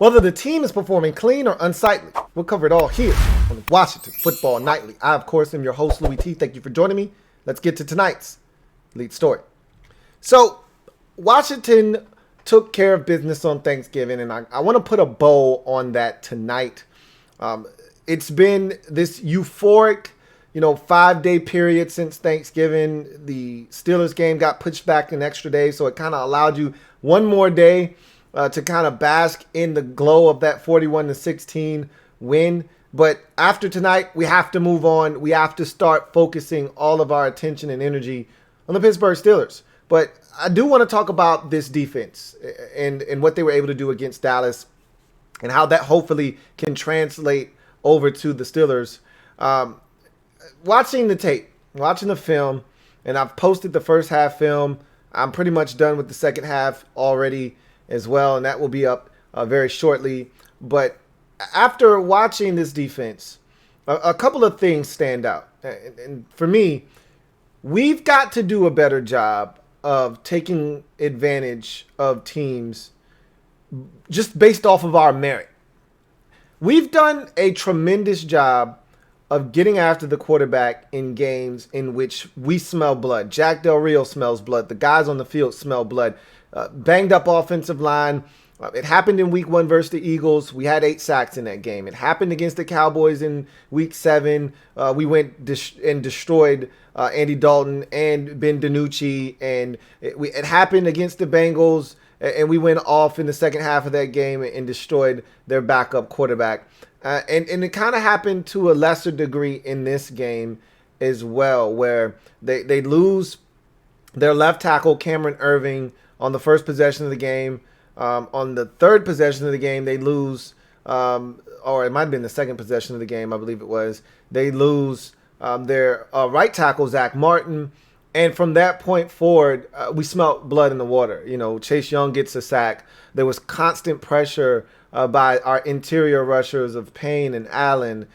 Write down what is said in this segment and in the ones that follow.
Whether the team is performing clean or unsightly, we'll cover it all here on the Washington Football Nightly. I, of course, am your host, Louie T. Thank you for joining me. Let's get to tonight's lead story. So, Washington took care of business on Thanksgiving, and I want to put a bow on that tonight. It's been this euphoric, 5-day period since Thanksgiving. The Steelers game got pushed back an extra day, so it kind of allowed you one more day to kind of bask in the glow of that 41-16 win. But after tonight, we have to move on. We have to start focusing all of our attention and energy on the Pittsburgh Steelers. But I do want to talk about this defense and what they were able to do against Dallas and how that hopefully can translate over to the Steelers. Watching the tape, watching the film, and I've posted the first half film. I'm pretty much done with the second half already as well, and that will be up very shortly. But after watching this defense, a couple of things stand out. And for me, we've got to do a better job of taking advantage of teams just based off of our merit. We've done a tremendous job of getting after the quarterback in games in which we smell blood. Jack Del Rio smells blood. The guys on the field smell blood. Banged up offensive line. It happened in week 1 versus the Eagles. We had 8 sacks in that game. It happened against the Cowboys in week 7. We went and destroyed Andy Dalton and Ben DiNucci. And it happened against the Bengals, and we went off in the second half of that game and destroyed their backup quarterback. And it kind of happened to a lesser degree in this game as well, where they lose their left tackle, Cameron Irving, on the first possession of the game. On the third possession of the game, they lose, or it might have been the second possession of the game, I believe it was. They lose their right tackle, Zach Martin. And from that point forward, we smelled blood in the water. Chase Young gets a sack. There was constant pressure by our interior rushers of Payne and Allen.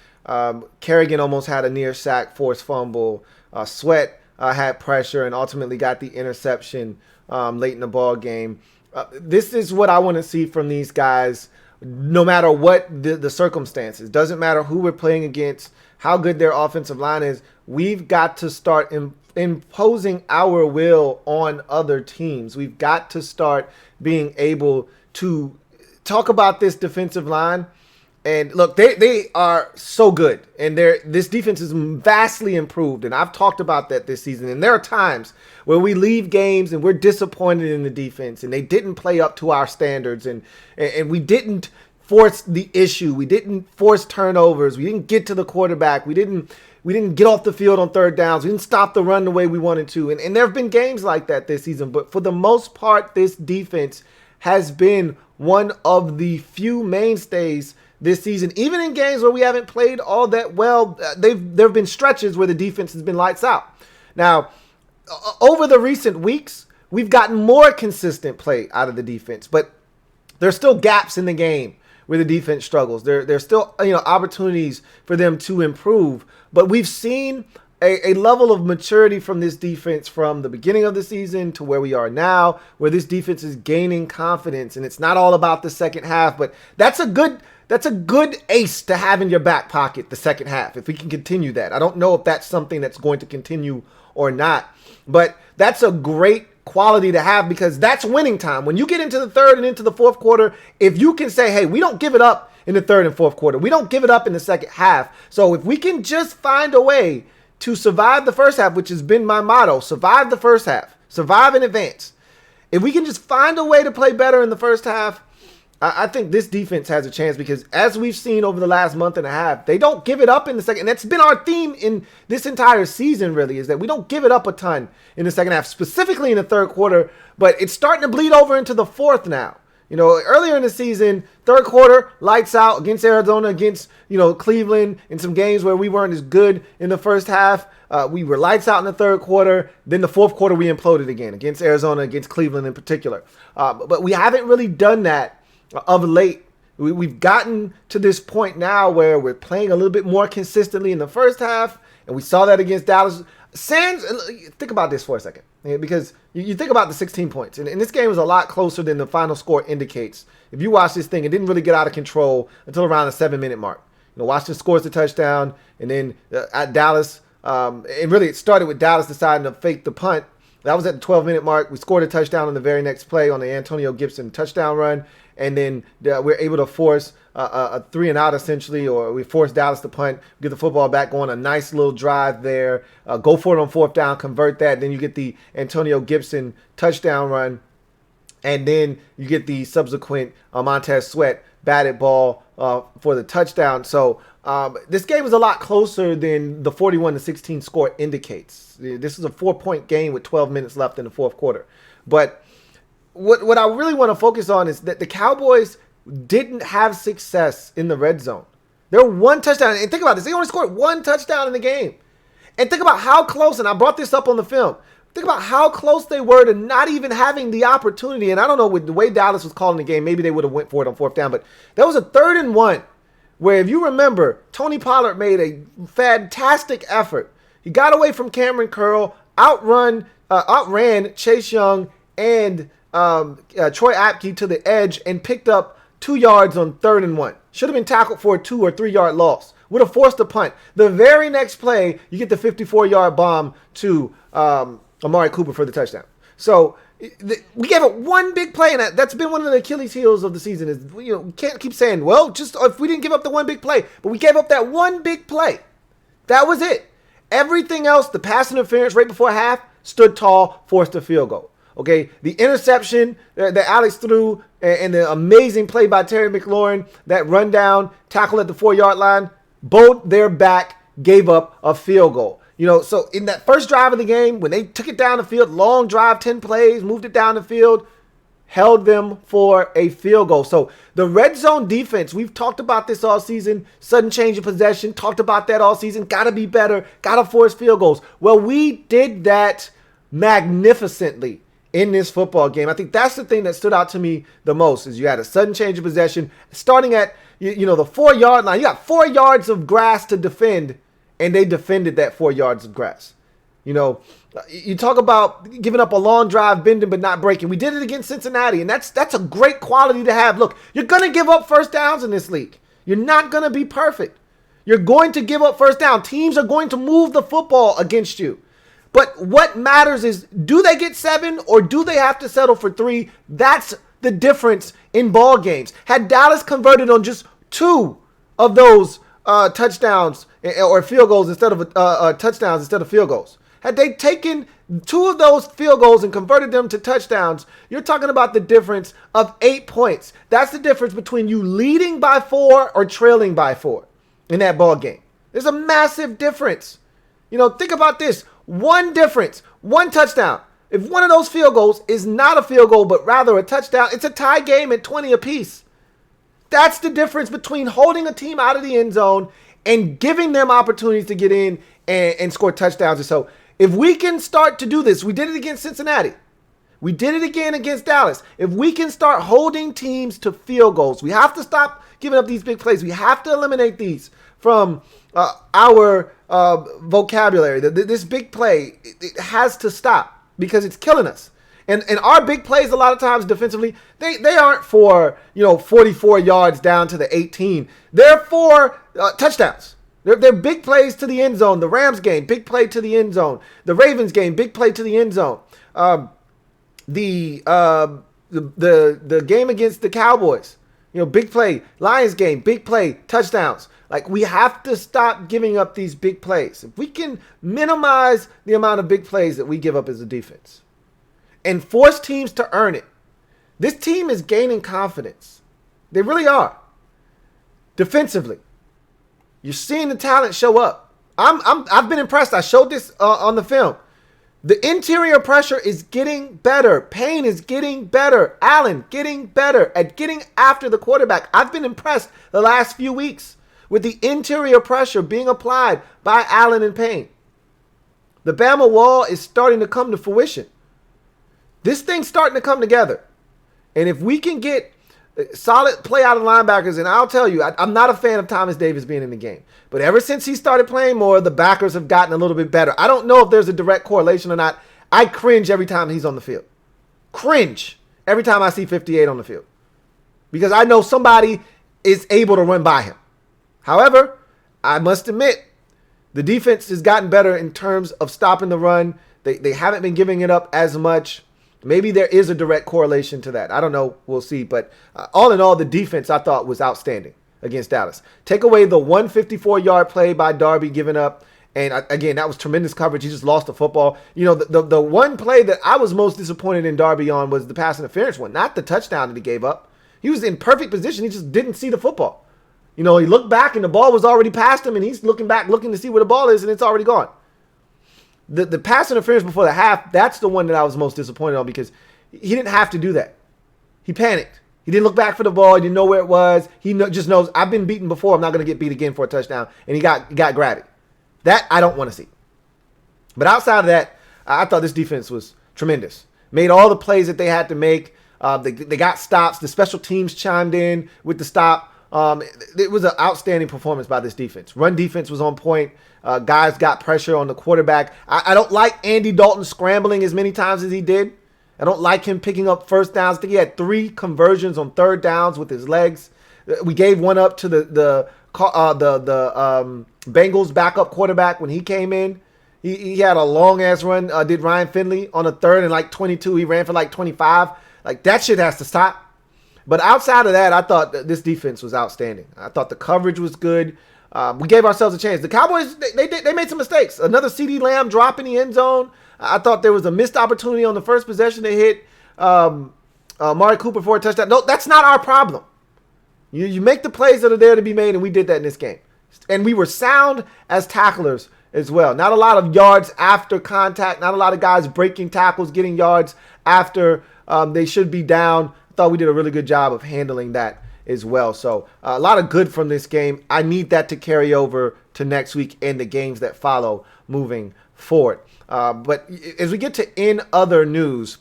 Kerrigan almost had a near sack, forced fumble. Sweat had pressure and ultimately got the interception late in the ball game. This is what I want to see from these guys, no matter what the circumstances. Doesn't matter who we're playing against, how good their offensive line is. We've got to start imposing our will on other teams. We've got to start being able to talk about this defensive line. And look, they are so good, and this defense is vastly improved, and I've talked about that this season. And there are times where we leave games and we're disappointed in the defense, and they didn't play up to our standards, and we didn't force the issue, we didn't force turnovers, we didn't get to the quarterback, we didn't get off the field on third downs, we didn't stop the run the way we wanted to, and there have been games like that this season. But for the most part, this defense has been one of the few mainstays this season, even in games where we haven't played all that well. There have been stretches where the defense has been lights out. Now, over the recent weeks, we've gotten more consistent play out of the defense, but there's still gaps in the game where the defense struggles. There's still opportunities for them to improve, but we've seen a level of maturity from this defense from the beginning of the season to where we are now, where this defense is gaining confidence, and it's not all about the second half, but that's a good ace to have in your back pocket, the second half, if we can continue that. I don't know if that's something that's going to continue or not, but that's a great quality to have, because that's winning time. When you get into the third and into the fourth quarter, if you can say, hey, we don't give it up in the third and fourth quarter, we don't give it up in the second half. So if we can just find a way to survive the first half, which has been my motto, survive the first half, survive in advance. If we can just find a way to play better in the first half, I think this defense has a chance, because as we've seen over the last month and a half, they don't give it up in the second. And that's been our theme in this entire season, really, is that we don't give it up a ton in the second half, specifically in the third quarter, but it's starting to bleed over into the fourth now. Earlier in the season, third quarter, lights out against Arizona, against, Cleveland, in some games where we weren't as good in the first half. We were lights out in the third quarter. Then the fourth quarter, we imploded again against Arizona, against Cleveland in particular. But we haven't really done that of late. We've gotten to this point now where we're playing a little bit more consistently in the first half, and we saw that against Dallas. Think about this for a second. Because you think about the 16 points, and this game was a lot closer than the final score indicates. If you watch this thing, it didn't really get out of control until around the 7-minute mark. Washington scores the touchdown, and then at Dallas, and really it started with Dallas deciding to fake the punt. That was at the 12-minute mark. We scored a touchdown on the very next play on the Antonio Gibson touchdown run, and then we're able to force a 3-and-out essentially, or we force Dallas to punt, get the football back on a nice little drive there, go for it on 4th down, convert that. Then you get the Antonio Gibson touchdown run, and then you get the subsequent Montez Sweat batted ball for the touchdown. So this game was a lot closer than the 41-16 score indicates. This is a 4-point game with 12 minutes left in the fourth quarter. But what I really want to focus on is that the Cowboys didn't have success in the red zone. There were one touchdown, and think about this, they only scored one touchdown in the game. And think about how close, and I brought this up on the film, think about how close they were to not even having the opportunity. And I don't know, with the way Dallas was calling the game, maybe they would have went for it on 4th down, but that was a 3rd and 1 where, if you remember, Tony Pollard made a fantastic effort. He got away from Cameron Curl, outran Chase Young and Troy Apke to the edge, and picked up 2 yards on 3rd and 1. Should have been tackled for a 2 or 3 yard loss. Would have forced a punt. The very next play, you get the 54-yard bomb to Amari Cooper for the touchdown. So we gave up one big play, and that's been one of the Achilles heels of the season. Is we can't keep saying, well, just if we didn't give up the one big play, but we gave up that one big play. That was it. Everything else, the pass interference right before half, stood tall, forced a field goal. Okay, the interception that Alex threw and the amazing play by Terry McLaurin, that rundown tackle at the 4-yard line, both their back gave up a field goal. So in that first drive of the game, when they took it down the field, long drive, 10 plays, moved it down the field, held them for a field goal. So the red zone defense, we've talked about this all season, sudden change of possession, talked about that all season, got to be better, got to force field goals. Well, we did that magnificently in this football game. I think that's the thing that stood out to me the most, is you had a sudden change of possession starting at the 4-yard line. You got 4 yards of grass to defend, and they defended that 4 yards of grass. You talk about giving up a long drive, bending but not breaking. We did it against Cincinnati, and that's a great quality to have. Look, you're going to give up first downs in this league. You're not going to be perfect. You're going to give up first down. Teams are going to move the football against you. But what matters is, do they get 7 or do they have to settle for 3? That's the difference in ball games. Had Dallas converted on just 2 of those touchdowns or field goals instead of touchdowns instead of field goals, had they taken 2 of those field goals and converted them to touchdowns, you're talking about the difference of 8 points. That's the difference between you leading by 4 or trailing by 4 in that ball game. There's a massive difference. Think about this. One difference, one touchdown. If one of those field goals is not a field goal, but rather a touchdown, it's a tie game at 20 apiece. That's the difference between holding a team out of the end zone and giving them opportunities to get in and score touchdowns. And so if we can start to do this, we did it against Cincinnati. We did it again against Dallas. If we can start holding teams to field goals, we have to stop giving up these big plays. We have to eliminate these from our vocabulary. This big play, it has to stop because it's killing us. And our big plays, a lot of times defensively, they aren't for 44 yards down to the 18. They're for touchdowns. They're big plays to the end zone. The Rams game, big play to the end zone. The Ravens game, big play to the end zone. The game against the Cowboys, big play. Lions game, big play, touchdowns. Like, we have to stop giving up these big plays. If we can minimize the amount of big plays that we give up as a defense and force teams to earn it, this team is gaining confidence. They really are. Defensively, you're seeing the talent show up. I've been impressed. I showed this on the film. The interior pressure is getting better. Payne is getting better. Allen getting better at getting after the quarterback. I've been impressed the last few weeks with the interior pressure being applied by Allen and Payne. The Bama wall is starting to come to fruition. This thing's starting to come together. And if we can get solid play out of linebackers, and I'll tell you, I'm not a fan of Thomas Davis being in the game. But ever since he started playing more, the backers have gotten a little bit better. I don't know if there's a direct correlation or not. I cringe every time he's on the field. Cringe every time I see 58 on the field. Because I know somebody is able to run by him. However, I must admit, the defense has gotten better in terms of stopping the run. They haven't been giving it up as much. Maybe there is a direct correlation to that. I don't know. We'll see. But all in all, the defense I thought was outstanding against Dallas. Take away the 154-yard play by Darby given up. And again, that was tremendous coverage. He just lost the football. You know, the one play that I was most disappointed in Darby on was the pass interference one, not the touchdown that he gave up. He was in perfect position. He just didn't see the football. You know, he looked back and the ball was already past him, and he's looking back, looking to see where the ball is, and it's already gone. The pass interference before the half, that's the one that I was most disappointed on because he didn't have to do that. He panicked. He didn't look back for the ball. He didn't know where it was. He just knows, I've been beaten before. I'm not going to get beat again for a touchdown. And he got grabbed it. That I don't want to see. But outside of that, I thought this defense was tremendous. Made all the plays that they had to make. They got stops. The special teams chimed in with the stop. It was an outstanding performance by this defense. Run defense was on point. Guys got pressure on the quarterback. I don't like Andy Dalton scrambling as many times as he did. I don't like him picking up first downs. I think he had 3 conversions on third downs with his legs. We gave one up to the Bengals backup quarterback when he came in. He had a long-ass run, did Ryan Finley on a third and like 22. He ran for like 25. Like, that shit has to stop. But outside of that, I thought that this defense was outstanding. I thought the coverage was good. We gave ourselves a chance. The Cowboys, they made some mistakes. Another CeeDee Lamb drop in the end zone. I thought there was a missed opportunity on the first possession to hit Amari Cooper for a touchdown. No, that's not our problem. You make the plays that are there to be made, and we did that in this game. And we were sound as tacklers as well. Not a lot of yards after contact. Not a lot of guys breaking tackles, getting yards after they should be down. I thought we did a really good job of handling that as well. So a lot of good from this game. I need that to carry over to next week and the games that follow moving forward. But as we get to in other news,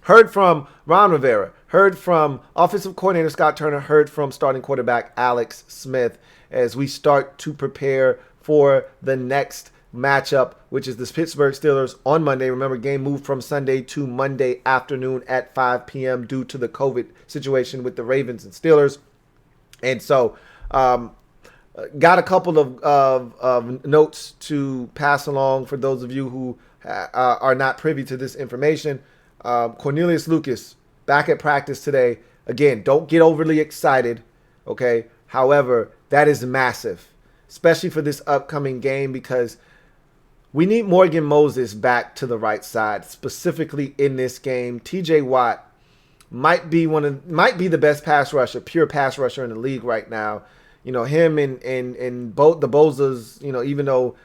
heard from Ron Rivera, heard from offensive coordinator Scott Turner, heard from starting quarterback Alex Smith as we start to prepare for the next matchup, which is the Pittsburgh Steelers on Monday. Remember, game moved from Sunday to Monday afternoon at 5 p.m. due to the COVID situation with the Ravens and Steelers. And so got a couple of notes to pass along for those of you who are not privy to this information. Cornelius Lucas back at practice today. Again, don't get overly excited, okay? However, that is massive, especially for this upcoming game because we need Morgan Moses back to the right side, specifically in this game. T.J. Watt might be the best pass rusher, pure pass rusher in the league right now. You know, him and both the Bozas, you know, even though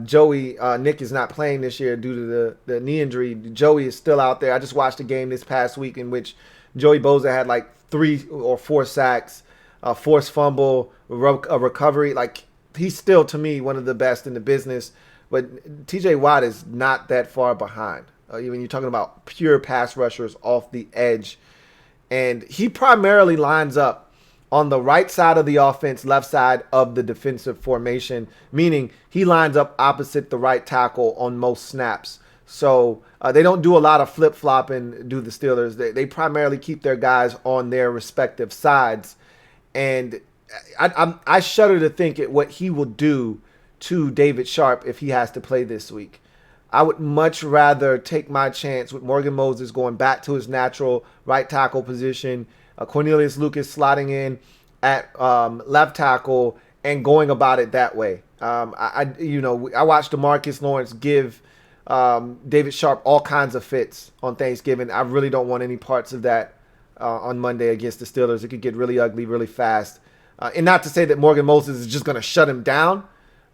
Joey Nick is not playing this year due to the knee injury, Joey is still out there. I just watched a game this past week in which Joey Boza had like 3 or 4 sacks, a forced fumble, a recovery. Like, he's still, to me, one of the best in the business. But T.J. Watt is not that far behind. When you're talking about pure pass rushers off the edge. And he primarily lines up on the right side of the offense, left side of the defensive formation, meaning he lines up opposite the right tackle on most snaps. So they don't do a lot of flip-flopping, do the Steelers. They primarily keep their guys on their respective sides. And I shudder to think at what he will do to David Sharp if he has to play this week. I would much rather take my chance with Morgan Moses going back to his natural right tackle position, Cornelius Lucas slotting in at left tackle and going about it that way. I watched DeMarcus Lawrence give David Sharp all kinds of fits on Thanksgiving. I really don't want any parts of that on Monday against the Steelers. It could get really ugly really fast. And not to say that Morgan Moses is just going to shut him down,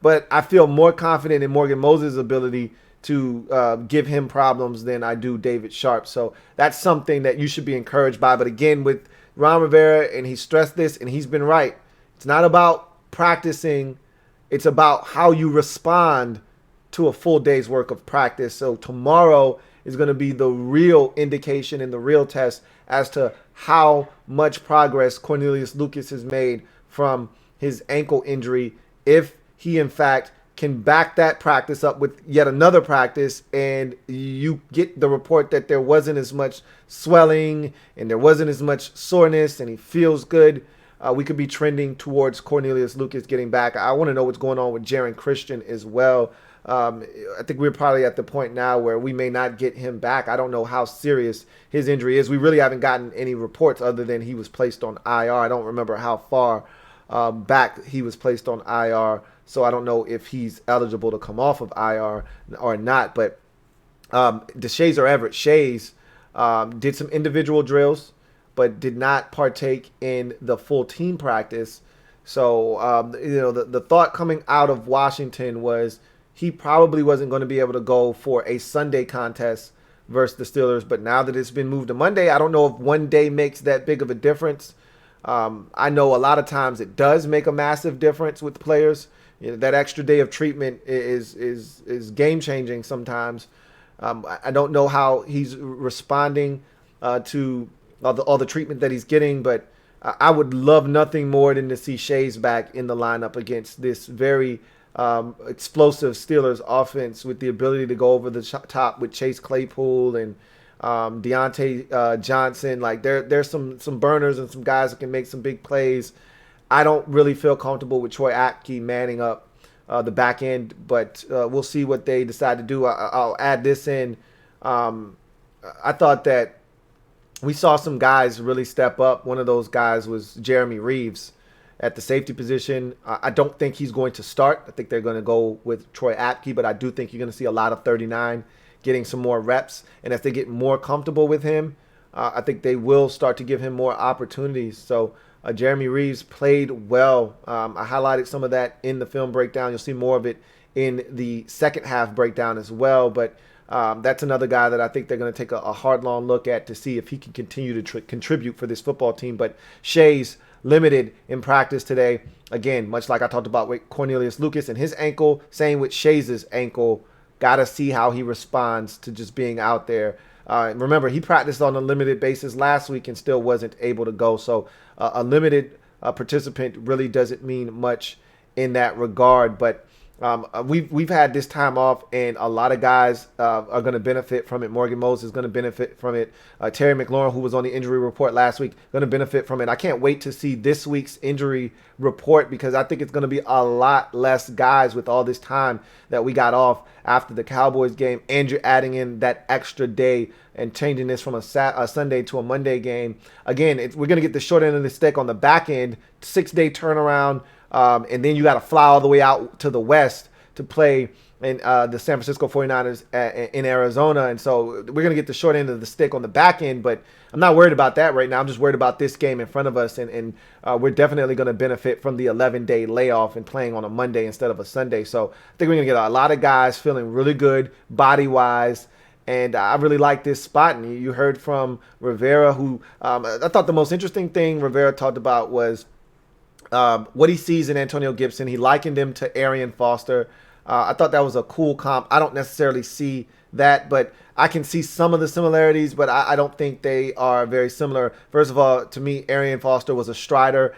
but I feel more confident in Morgan Moses' ability to give him problems than I do David Sharp. So that's something that you should be encouraged by. But again, with Ron Rivera, and he stressed this, and he's been right, it's not about practicing. It's about how you respond to a full day's work of practice. So tomorrow is going to be the real indication and the real test as to how much progress Cornelius Lucas has made from his ankle injury, if he in fact can back that practice up with yet another practice, and you get the report that there wasn't as much swelling and there wasn't as much soreness and he feels good, we could be trending towards Cornelius Lucas getting back. I want to know what's going on with Jaron Christian as well. I think we're probably at the point now where we may not get him back. I don't know how serious his injury is. We really haven't gotten any reports other than he was placed on IR. I don't remember how far back he was placed on IR, so I don't know if he's eligible to come off of IR or not. But DeShazer Everett, Shays, did some individual drills, but did not partake in the full team practice. So, the thought coming out of Washington was he probably wasn't going to be able to go for a Sunday contest versus the Steelers. But now that it's been moved to Monday, I don't know if one day makes that big of a difference. I know a lot of times it does make a massive difference with players. That extra day of treatment is game changing sometimes. I don't know how he's responding to all the treatment that he's getting, but I would love nothing more than to see Shays back in the lineup against this very explosive Steelers offense with the ability to go over the top with Chase Claypool and Deontay Johnson. Like there's some burners and some guys that can make some big plays. I don't really feel comfortable with Troy Apke manning up the back end, but we'll see what they decide to do. I'll add this in. I thought that we saw some guys really step up. One of those guys was Jeremy Reeves at the safety position. I don't think he's going to start. I think they're going to go with Troy Apke, but I do think you're going to see a lot of 39 getting some more reps. And as they get more comfortable with him, I think they will start to give him more opportunities. So Jeremy Reeves played well. I highlighted some of that in the film breakdown. You'll see more of it in the second half breakdown as well. But that's another guy that I think they're going to take a hard, long look at to see if he can continue to contribute for this football team. But Shays limited in practice today. Again, much like I talked about with Cornelius Lucas and his ankle, same with Shays' ankle. Got to see how he responds to just being out there. Remember, he practiced on a limited basis last week and still wasn't able to go. So a limited participant really doesn't mean much in that regard. But we've had this time off, and a lot of guys are going to benefit from it. Morgan Moses is going to benefit from it. Terry McLaurin, who was on the injury report last week, going to benefit from it. I can't wait to see this week's injury report because I think it's going to be a lot less guys with all this time that we got off after the Cowboys game, and you're adding in that extra day and changing this from a Sunday to a Monday game. Again, we're going to get the short end of the stick on the back end, 6-day turnaround. And then you got to fly all the way out to the West to play in the San Francisco 49ers in Arizona. And so we're going to get the short end of the stick on the back end, but I'm not worried about that right now. I'm just worried about this game in front of us. And we're definitely going to benefit from the 11-day layoff and playing on a Monday instead of a Sunday. So I think we're going to get a lot of guys feeling really good body-wise. And I really like this spot. And you heard from Rivera, who I thought the most interesting thing Rivera talked about was what he sees in Antonio Gibson. He likened him to Arian Foster. I thought that was a cool comp. I don't necessarily see that, but I can see some of the similarities, but I don't think they are very similar. First of all, to me, Arian Foster was a strider.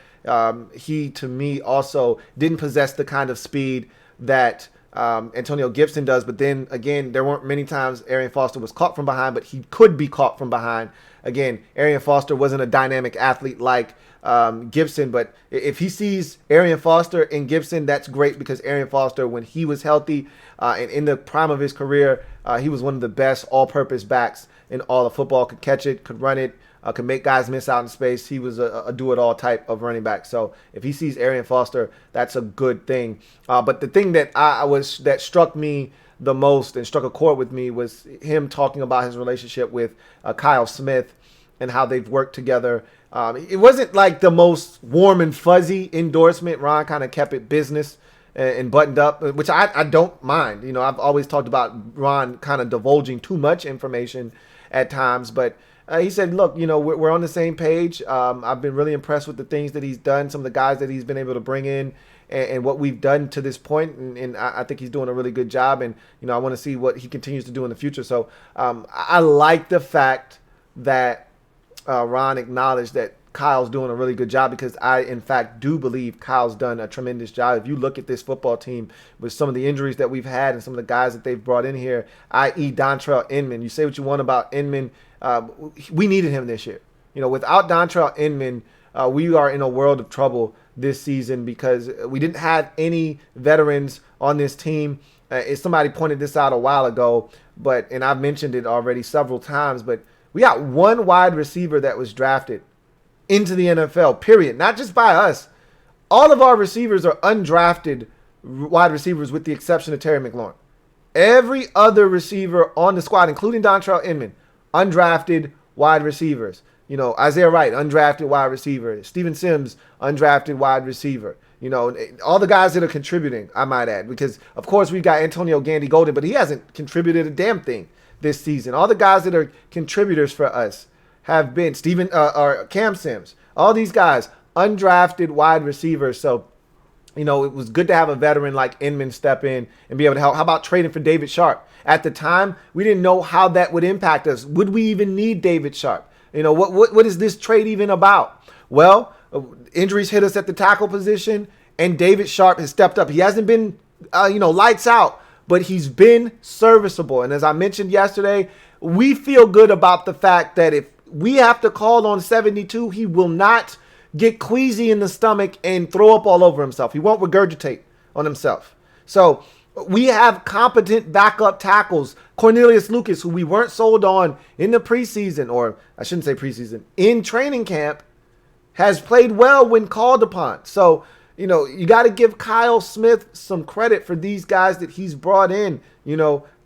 He, to me, also didn't possess the kind of speed that Antonio Gibson does. But then, again, there weren't many times Arian Foster was caught from behind, but he could be caught from behind. Again, Arian Foster wasn't a dynamic athlete like Gibson, but if he sees Arian Foster and Gibson, that's great because Arian Foster, when he was healthy and in the prime of his career, he was one of the best all-purpose backs in all of football. Could catch it, could run it, could make guys miss out in space. He was a do-it-all type of running back. So if he sees Arian Foster, that's a good thing. But the thing that that struck me the most and struck a chord with me was him talking about his relationship with Kyle Smith and how they've worked together. It wasn't like the most warm and fuzzy endorsement. Ron kind of kept it business and buttoned up, which I don't mind. You know, I've always talked about Ron kind of divulging too much information at times, but he said, look, you know, we're on the same page. I've been really impressed with the things that he's done, some of the guys that he's been able to bring in, and what we've done to this point, and I think he's doing a really good job, and, you know, I want to see what he continues to do in the future. So I like the fact that Ron acknowledged that Kyle's doing a really good job, because I, in fact, do believe Kyle's done a tremendous job. If you look at this football team with some of the injuries that we've had and some of the guys that they've brought in here, i.e. Dontrell Inman, you say what you want about Inman. We needed him this year. Without Dontrell Inman, we are in a world of trouble this season, because we didn't have any veterans on this team. Somebody pointed this out a while ago, and I've mentioned it already several times, but we got one wide receiver that was drafted into the NFL, period. Not just by us. All of our receivers are undrafted wide receivers, with the exception of Terry McLaurin. Every other receiver on the squad, including Dontrell Inman, undrafted wide receivers. Isaiah Wright, undrafted wide receiver. Steven Sims, undrafted wide receiver. All the guys that are contributing, I might add, because, of course, we've got Antonio Gandy Golden, but he hasn't contributed a damn thing this season. All the guys that are contributors for us have been Cam Sims. All these guys, undrafted wide receivers. So, it was good to have a veteran like Inman step in and be able to help. How about trading for David Sharp? At the time, we didn't know how that would impact us. Would we even need David Sharp? What is this trade even about? Well, injuries hit us at the tackle position, and David Sharp has stepped up. He hasn't been, lights out, but he's been serviceable. And as I mentioned yesterday, we feel good about the fact that if we have to call on 72, he will not get queasy in the stomach and throw up all over himself. He won't regurgitate on himself. So we have competent backup tackles. Cornelius Lucas, who we weren't sold on in the preseason, or I shouldn't say preseason, in training camp, has played well when called upon. So, you got to give Kyle Smith some credit for these guys that he's brought in.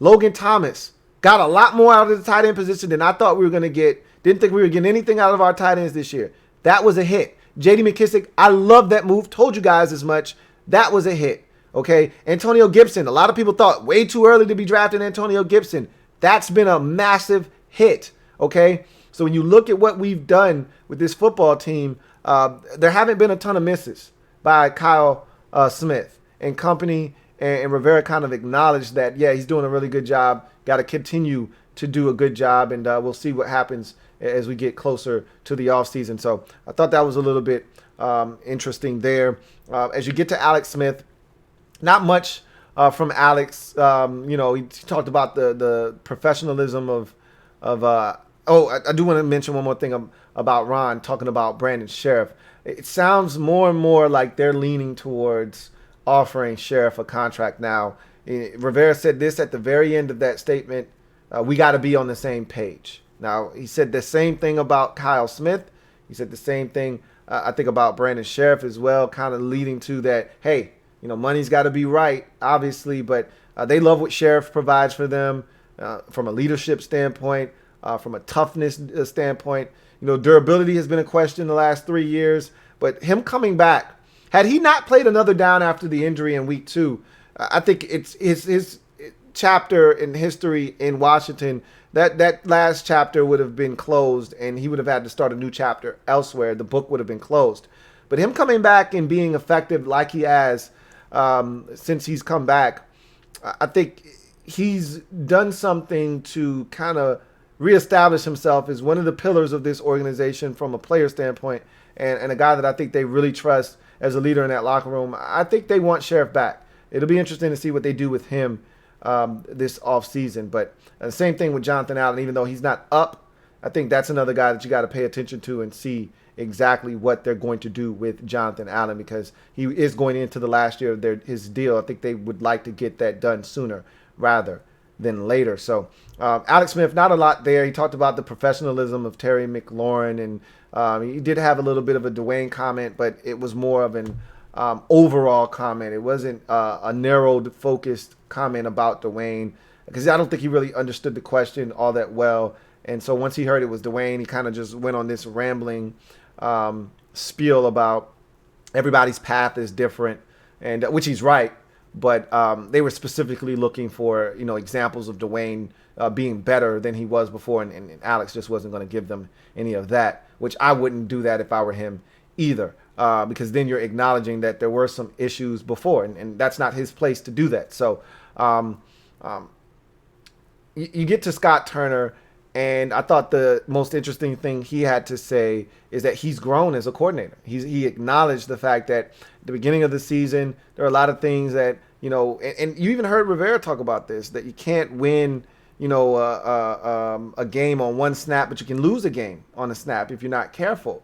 Logan Thomas got a lot more out of the tight end position than I thought we were going to get. Didn't think we were getting anything out of our tight ends this year. That was a hit. J.D. McKissick, I love that move. Told you guys as much. That was a hit. Okay. Antonio Gibson. A lot of people thought way too early to be drafting Antonio Gibson. That's been a massive hit. Okay. So when you look at what we've done with this football team, there haven't been a ton of misses by Kyle Smith and company. And Rivera kind of acknowledged that, yeah, he's doing a really good job. Got to continue to do a good job. And we'll see what happens as we get closer to the offseason. So I thought that was a little bit interesting there. As you get to Alex Smith, not much from Alex. He talked about the professionalism of I do want to mention one more thing about Ron talking about Brandon Sheriff. It sounds more and more like they're leaning towards offering Sheriff a contract now. Rivera said this at the very end of that statement. We got to be on the same page. Now, he said the same thing about Kyle Smith. He said the same thing, I think, about Brandon Sheriff as well, kind of leading to that, hey, money's got to be right, obviously, but they love what Sheriff provides for them from a leadership standpoint, from a toughness standpoint. Durability has been a question the last 3 years, but him coming back, had he not played another down after the injury in week 2, I think it's his chapter in history in Washington, that last chapter would have been closed, and he would have had to start a new chapter elsewhere. The book would have been closed. But him coming back and being effective like he has since he's come back, I think he's done something to kind of reestablish himself as one of the pillars of this organization from a player standpoint, and a guy that I think they really trust as a leader in that locker room. I think they want Sheriff back. It'll be interesting to see what they do with him this offseason. But the same thing with Jonathan Allen. Even though he's not up, I think that's another guy that you got to pay attention to and see exactly what they're going to do with Jonathan Allen, because he is going into the last year of his deal. I think they would like to get that done sooner rather than later. So Alex Smith, not a lot there. He talked about the professionalism of Terry McLaurin, and he did have a little bit of a Dwayne comment, but it was more of an overall comment. It wasn't a narrowed, focused comment about Dwayne, because I don't think he really understood the question all that well. And so once he heard it was Dwayne, he kind of just went on this rambling spiel about everybody's path is different, and which he's right. But they were specifically looking for, examples of Dwayne being better than he was before, and Alex just wasn't going to give them any of that, which I wouldn't do that if I were him either, because then you're acknowledging that there were some issues before, and that's not his place to do that. So you get to Scott Turner, And I thought the most interesting thing he had to say is that he's grown as a coordinator. He acknowledged the fact that at the beginning of the season, there are a lot of things that, and you even heard Rivera talk about this, that you can't win, a game on one snap, but you can lose a game on a snap if you're not careful.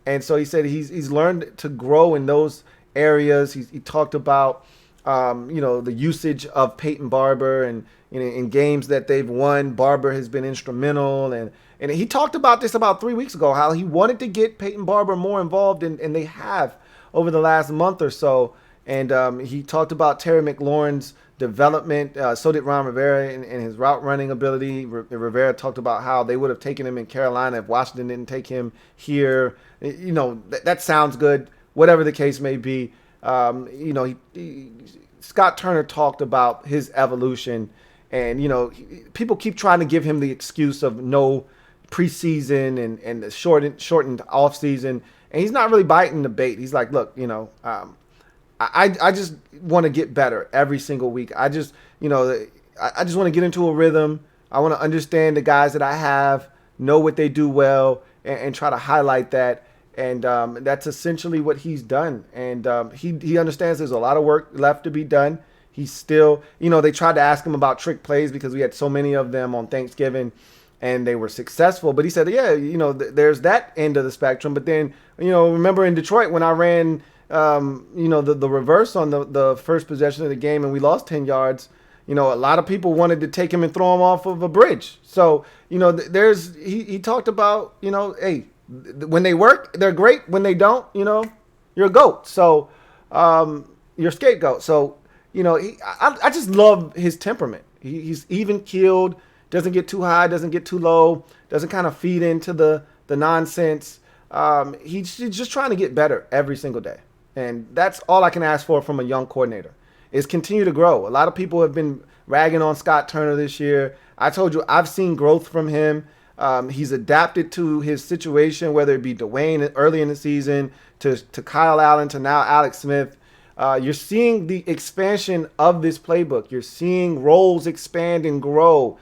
And so he said he's learned to grow in those areas. He talked about, the usage of Peyton Barber, and in games that they've won, Barber has been instrumental. And he talked about this about 3 weeks ago, how he wanted to get Peyton Barber more involved, and they have over the last month or so. And he talked about Terry McLaurin's development. So did Ron Rivera in his route running ability. Rivera talked about how they would have taken him in Carolina if Washington didn't take him here. That sounds good, whatever the case may be. Scott Turner talked about his evolution, and people keep trying to give him the excuse of no preseason and the shortened off season, and he's not really biting the bait. He's like, look, I just want to get better every single week. I just want to get into a rhythm. I want to understand the guys that I have, know what they do well, and try to highlight that. And that's essentially what he's done. And he understands there's a lot of work left to be done. He's still, they tried to ask him about trick plays because we had so many of them on Thanksgiving and they were successful. But he said, yeah, there's that end of the spectrum. But then, remember in Detroit when I ran, the reverse on the first possession of the game and we lost 10 yards, a lot of people wanted to take him and throw him off of a bridge. So, he talked about, hey, when they work, they're great. When they don't, you're a goat. So, you're a scapegoat. So, I just love his temperament. He's even keeled, doesn't get too high, doesn't get too low, doesn't kind of feed into the nonsense. He's just trying to get better every single day. And that's all I can ask for from a young coordinator, is continue to grow. A lot of people have been ragging on Scott Turner this year. I told you I've seen growth from him. He's adapted to his situation, whether it be Dwayne early in the season to Kyle Allen to now Alex Smith. You're seeing the expansion of this playbook. You're seeing roles expand and grow.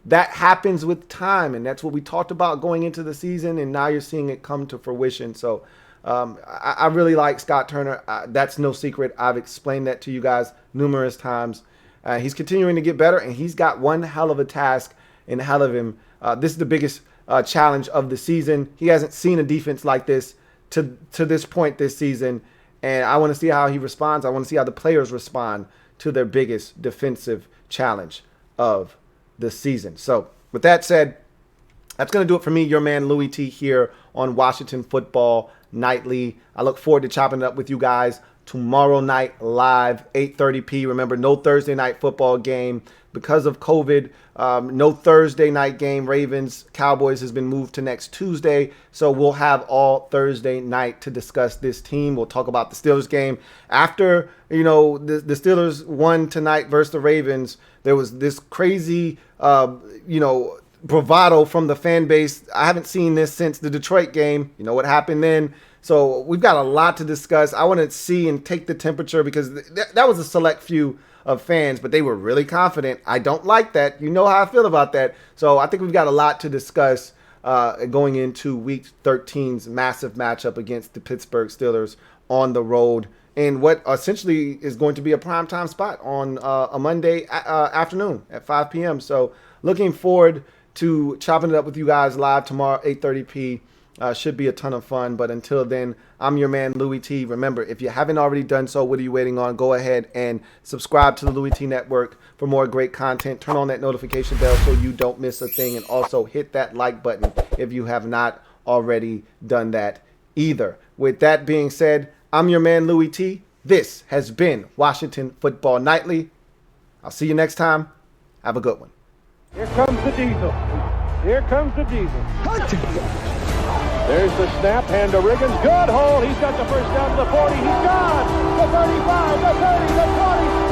That happens with time, and that's what we talked about going into the season, and now you're seeing it come to fruition. So I really like Scott Turner. That's no secret. I've explained that to you guys numerous times. He's continuing to get better, and he's got one hell of a task in ahead of him. This is the biggest challenge of the season. He hasn't seen a defense like this to this point this season, and I want to see how he responds. I want to see how the players respond to their biggest defensive challenge of the season. So with that said, that's going to do it for me, your man Louie T, here on Washington Football Nightly. I look forward to chopping it up with you guys tomorrow night live, 8:30 p. Remember, no Thursday night football game because of COVID. No Thursday night game. Ravens Cowboys has been moved to next Tuesday, so we'll have all Thursday night to discuss this team. We'll talk about the Steelers game after the Steelers won tonight versus the Ravens. There was this crazy bravado from the fan base. I haven't seen this since the Detroit game. You know what happened then. So we've got a lot to discuss. I want to see and take the temperature because that was a select few of fans, but they were really confident. I don't like that. You know how I feel about that. So I think we've got a lot to discuss going into Week 13's massive matchup against the Pittsburgh Steelers on the road in what essentially is going to be a primetime spot on a Monday afternoon at 5 p.m. So looking forward to chopping it up with you guys live tomorrow, 8:30 p. Should be a ton of fun. But until then, I'm your man, Louie T. Remember, if you haven't already done so, what are you waiting on? Go ahead and subscribe to the Louie T Network for more great content. Turn on that notification bell so you don't miss a thing. And also hit that like button if you have not already done that either. With that being said, I'm your man, Louie T. This has been Washington Football Nightly. I'll see you next time. Have a good one. Here comes the diesel. Here comes the diesel. There's the snap, hand to Riggins. Good hold. He's got the first down to the 40. He's gone. The 35, the 30, the 20.